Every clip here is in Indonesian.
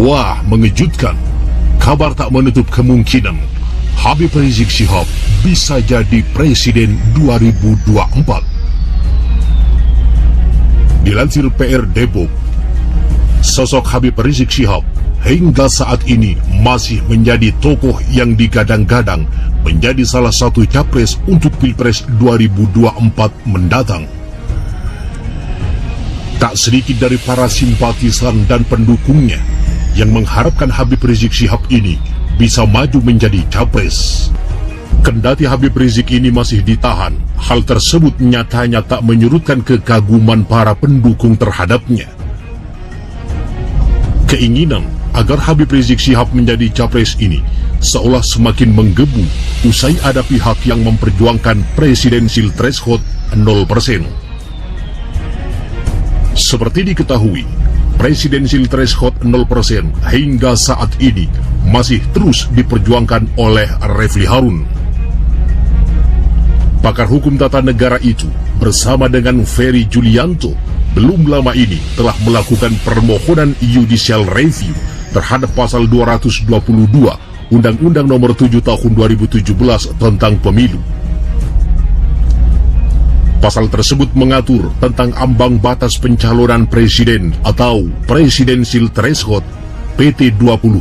Wah, mengejutkan. Kabar tak menutup kemungkinan Habib Rizik Syihab bisa jadi presiden 2024. Dilansir PR Depok, sosok Habib Rizik Syihab hingga saat ini masih menjadi tokoh yang digadang-gadang menjadi salah satu capres untuk Pilpres 2024 mendatang. Tak sedikit dari para simpatisan dan pendukungnya yang mengharapkan Habib Rizik Syihab ini bisa maju menjadi capres. Kendati Habib Rizik ini masih ditahan, hal tersebut nyatanya tak menyurutkan kekaguman para pendukung terhadapnya. Keinginan agar Habib Rizik Syihab menjadi capres ini seolah semakin menggebu usai ada pihak yang memperjuangkan presidensial threshold 0%. Seperti diketahui, presidensial threshold 0% hingga saat ini masih terus diperjuangkan oleh Refli Harun. Pakar hukum tata negara itu bersama dengan Ferry Julianto belum lama ini telah melakukan permohonan judicial review terhadap pasal 222 Undang-Undang Nomor 7 Tahun 2017 tentang Pemilu. Pasal tersebut mengatur tentang ambang batas pencalonan presiden atau presidential threshold PT 20%.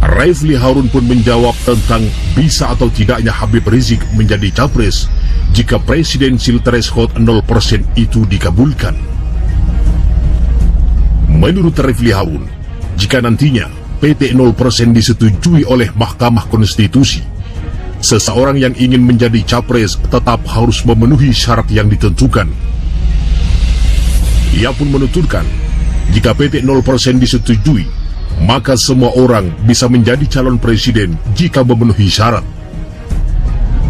Refli Harun pun menjawab tentang bisa atau tidaknya Habib Rizik menjadi capres jika presidential threshold 0% itu dikabulkan. Menurut Refli Harun, jika nantinya PT 0% disetujui oleh Mahkamah Konstitusi, seseorang yang ingin menjadi capres tetap harus memenuhi syarat yang ditentukan. Ia pun menuturkan, jika PT 0% disetujui, maka semua orang bisa menjadi calon presiden jika memenuhi syarat.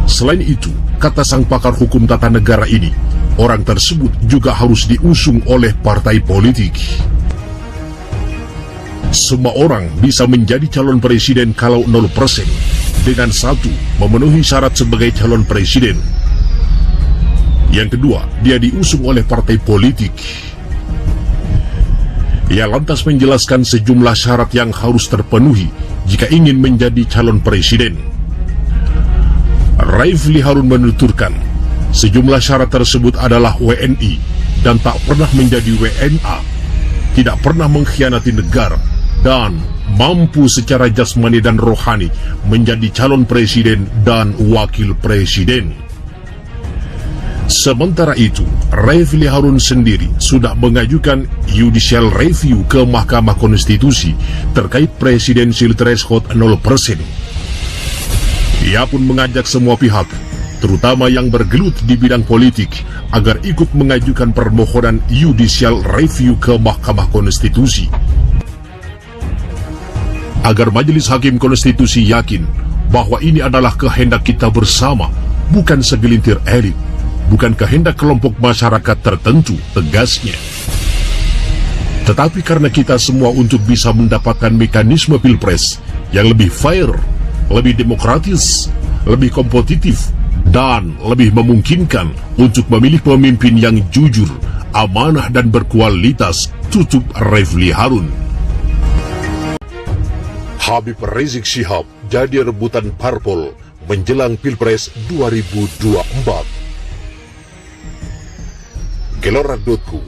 Selain itu, kata sang pakar hukum tata negara ini, orang tersebut juga harus diusung oleh partai politik. Semua orang bisa menjadi calon presiden kalau 0%, dengan satu, memenuhi syarat sebagai calon presiden. Yang kedua, dia diusung oleh partai politik. Ia lantas menjelaskan sejumlah syarat yang harus terpenuhi jika ingin menjadi calon presiden. Refli Harun menuturkan, sejumlah syarat tersebut adalah WNI dan tak pernah menjadi WNA, tidak pernah mengkhianati negara, dan mampu secara jasmani dan rohani menjadi calon presiden dan wakil presiden. Sementara itu, Refli Harun sendiri sudah mengajukan judicial review ke Mahkamah Konstitusi terkait presidensial threshold 0%. Ia pun mengajak semua pihak, terutama yang bergelut di bidang politik, agar ikut mengajukan permohonan judicial review ke Mahkamah Konstitusi, agar Majelis Hakim Konstitusi yakin bahwa ini adalah kehendak kita bersama, bukan segelintir elit, bukan kehendak kelompok masyarakat tertentu, tegasnya. Tetapi karena kita semua untuk bisa mendapatkan mekanisme pilpres yang lebih fair, lebih demokratis, lebih kompetitif, dan lebih memungkinkan untuk memilih pemimpin yang jujur, amanah, dan berkualitas, tutup Refli Harun. Habib Rizik Syihab jadi rebutan parpol menjelang Pilpres 2024. Gelora.ku,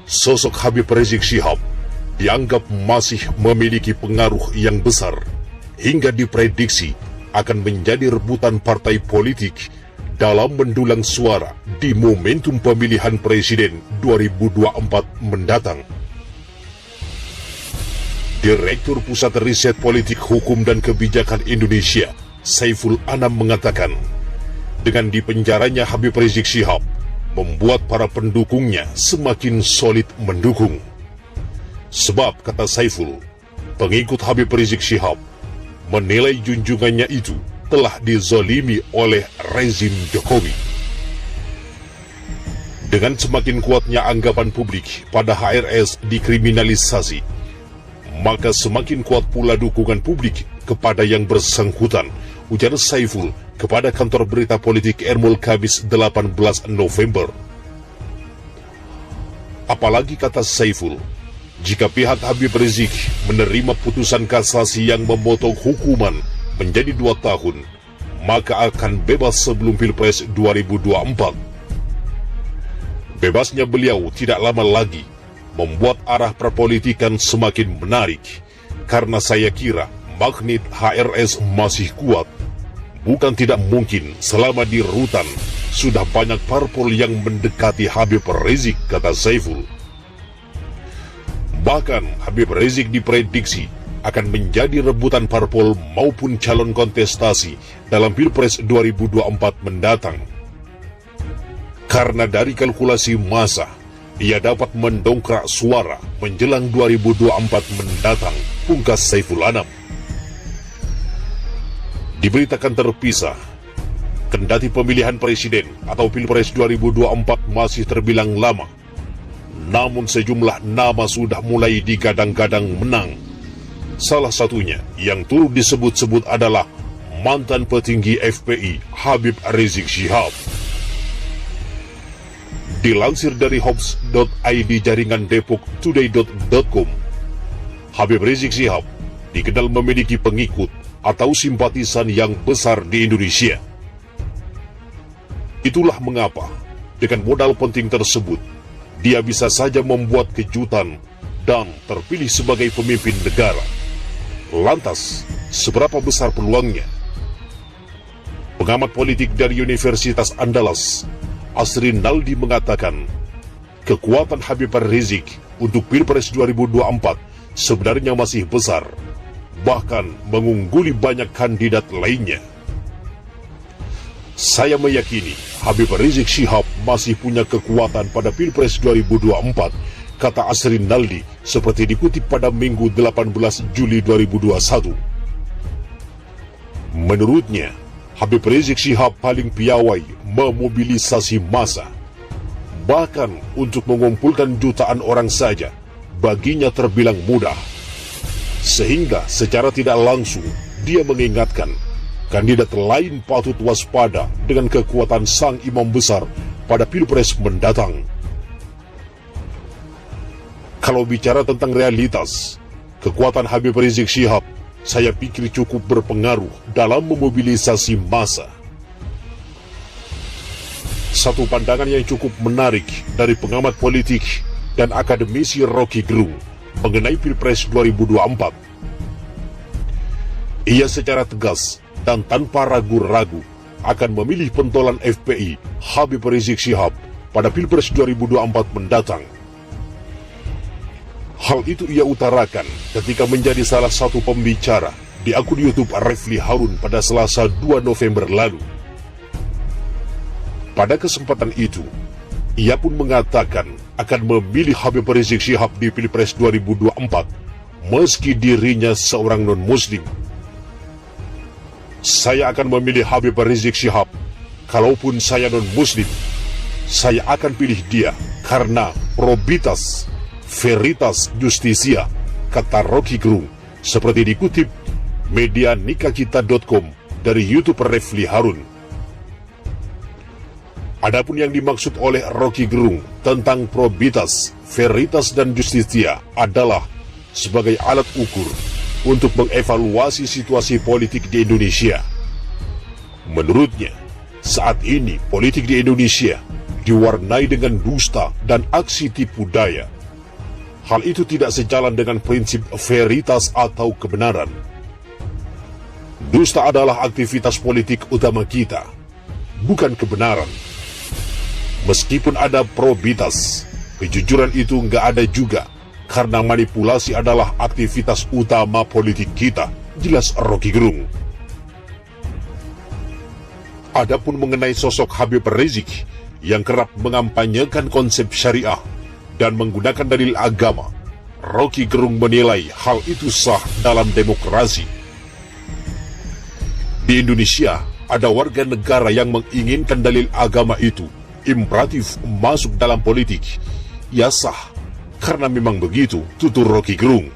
sosok Habib Rizik Syihab dianggap masih memiliki pengaruh yang besar hingga diprediksi akan menjadi rebutan partai politik dalam mendulang suara di momentum pemilihan presiden 2024 mendatang. Direktur Pusat Riset Politik Hukum dan Kebijakan Indonesia, Saiful Anam, mengatakan, dengan dipenjaranya Habib Rizik Syihab membuat para pendukungnya semakin solid mendukung. Sebab, kata Saiful, pengikut Habib Rizik Syihab menilai junjungannya itu telah dizolimi oleh rezim Jokowi. Dengan semakin kuatnya anggapan publik pada HRS dikriminalisasi, maka semakin kuat pula dukungan publik kepada yang bersangkutan, ujar Saiful kepada kantor berita politik Ermul Kamis 18 November. Apalagi, kata Saiful, Jika pihak Habib Rizik menerima putusan kasasi yang memotong hukuman menjadi 2 tahun, maka akan bebas sebelum Pilpres 2024. Bebasnya beliau tidak lama lagi membuat arah perpolitikan semakin menarik, karena saya kira magnet HRS masih kuat. Bukan tidak mungkin selama di rutan sudah banyak parpol yang mendekati Habib Rizik, kata Saiful. Bahkan Habib Rizik diprediksi akan menjadi rebutan parpol maupun calon kontestasi dalam Pilpres 2024 mendatang. Karena dari kalkulasi massa, ia dapat mendongkrak suara menjelang 2024 mendatang, pungkas Saiful Anam. Diberitakan terpisah, kendati pemilihan presiden atau Pilpres 2024 masih terbilang lama, namun sejumlah nama sudah mulai digadang-gadang menang. Salah satunya yang turut disebut-sebut adalah mantan petinggi FPI Habib Rizik Syihab. Dilansir dari hops.id jaringan depoktoday.com, Habib Rizik Syihab dikenal memiliki pengikut atau simpatisan yang besar di Indonesia. Itulah mengapa dengan modal penting tersebut, dia bisa saja membuat kejutan dan terpilih sebagai pemimpin negara. Lantas, seberapa besar peluangnya? Pengamat politik dari Universitas Andalas, Asrin Naldi, mengatakan, kekuatan Habib Rizik untuk Pilpres 2024 sebenarnya masih besar, bahkan mengungguli banyak kandidat lainnya. Saya meyakini Habib Rizik Syihab masih punya kekuatan pada Pilpres 2024, kata Asrin Naldi, seperti dikutip pada Minggu 18 Juli 2021. Menurutnya, Habib Rizik Syihab paling piawai memobilisasi massa. Bahkan untuk mengumpulkan jutaan orang saja, baginya terbilang mudah. Sehingga secara tidak langsung, dia mengingatkan kandidat lain patut waspada dengan kekuatan sang imam besar pada Pilpres mendatang. Kalau bicara tentang realitas, kekuatan Habib Rizik Syihab saya pikir cukup berpengaruh dalam memobilisasi massa. Satu pandangan yang cukup menarik dari pengamat politik dan akademisi Rocky Gerung mengenai Pilpres 2024. Ia secara tegas dan tanpa ragu-ragu akan memilih pentolan FPI Habib Rizik Syihab pada Pilpres 2024 mendatang. Hal itu ia utarakan ketika menjadi salah satu pembicara di akun YouTube Refli Harun pada Selasa 2 November lalu. Pada kesempatan itu, ia pun mengatakan akan memilih Habib Rizik Syihab di Pilpres 2024 meski dirinya seorang non-muslim. Saya akan memilih Habib Rizik Syihab, kalaupun saya non-muslim. Saya akan pilih dia karena probitas, veritas justisia, kata Rocky Gerung, seperti dikutip media nikahkita.com dari YouTube Refli Harun. Adapun yang dimaksud oleh Rocky Gerung tentang probitas, veritas dan justisia adalah sebagai alat ukur untuk mengevaluasi situasi politik di Indonesia. Menurutnya, saat ini politik di Indonesia diwarnai dengan dusta dan aksi tipu daya. Hal itu tidak sejalan dengan prinsip veritas atau kebenaran. Dusta adalah aktivitas politik utama kita, bukan kebenaran. Meskipun ada probitas, kejujuran itu nggak ada juga, karena manipulasi adalah aktivitas utama politik kita, jelas Rocky Gerung. Adapun mengenai sosok Habib Rizik yang kerap mengampanyekan konsep syariah dan menggunakan dalil agama, Rocky Gerung menilai hal itu sah dalam demokrasi. Di Indonesia, ada warga negara yang menginginkan dalil agama itu imperatif masuk dalam politik. Ya sah, karena memang begitu, tutur Rocky Gerung.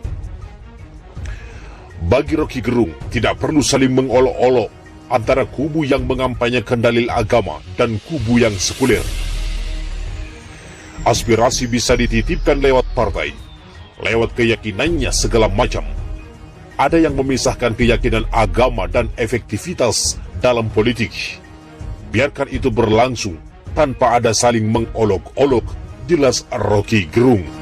Bagi Rocky Gerung, tidak perlu saling mengolok-olok antara kubu yang mengampanyekan dalil agama dan kubu yang sekuler. Aspirasi bisa dititipkan lewat partai, lewat keyakinannya segala macam. Ada yang memisahkan keyakinan agama dan efektivitas dalam politik. Biarkan itu berlangsung tanpa ada saling mengolok-olok, jelas Rocky Gerung.